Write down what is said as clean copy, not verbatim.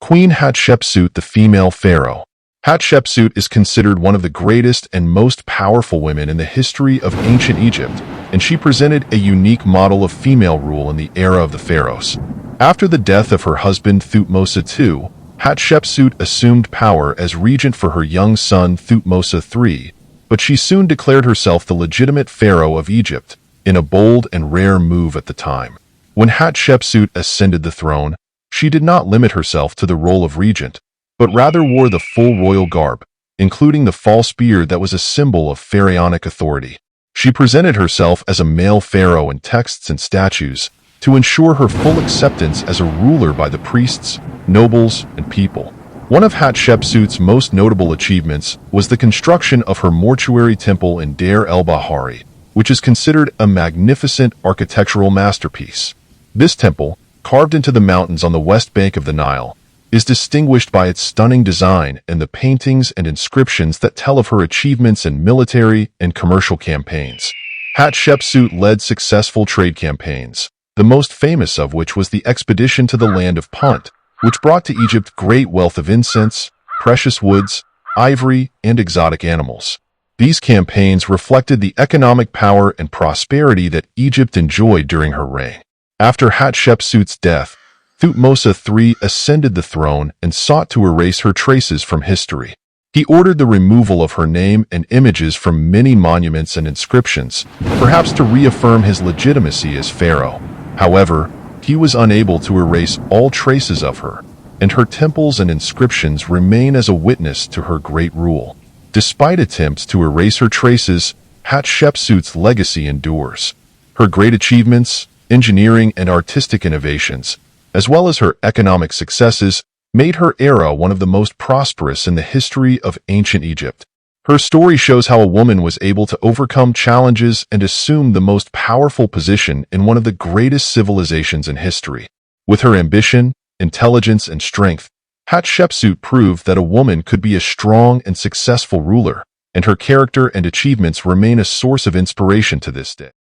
Queen Hatshepsut, the female pharaoh. Hatshepsut is considered one of the greatest and most powerful women in the history of ancient Egypt, and she presented a unique model of female rule in the era of the pharaohs. After the death of her husband Thutmose II, Hatshepsut assumed power as regent for her young son Thutmose III, but she soon declared herself the legitimate pharaoh of Egypt, in a bold and rare move at the time. When Hatshepsut ascended the throne, she did not limit herself to the role of regent, but rather wore the full royal garb, including the false beard that was a symbol of pharaonic authority. She presented herself as a male pharaoh in texts and statues to ensure her full acceptance as a ruler by the priests, nobles, and people. One of Hatshepsut's most notable achievements was the construction of her mortuary temple in Deir el-Bahari, which is considered a magnificent architectural masterpiece. This temple, carved into the mountains on the west bank of the Nile, is distinguished by its stunning design and the paintings and inscriptions that tell of her achievements in military and commercial campaigns. Hatshepsut led successful trade campaigns, the most famous of which was the expedition to the land of Punt, which brought to Egypt great wealth of incense, precious woods, ivory, and exotic animals. These campaigns reflected the economic power and prosperity that Egypt enjoyed during her reign. After Hatshepsut's death, Thutmose III ascended the throne and sought to erase her traces from history. He ordered the removal of her name and images from many monuments and inscriptions, perhaps to reaffirm his legitimacy as pharaoh. However, he was unable to erase all traces of her, and her temples and inscriptions remain as a witness to her great rule. Despite attempts to erase her traces, Hatshepsut's legacy endures. Her great achievements, engineering and artistic innovations, as well as her economic successes, made her era one of the most prosperous in the history of ancient Egypt. Her story shows how a woman was able to overcome challenges and assume the most powerful position in one of the greatest civilizations in history. With her ambition, intelligence, and strength, Hatshepsut proved that a woman could be a strong and successful ruler, and her character and achievements remain a source of inspiration to this day.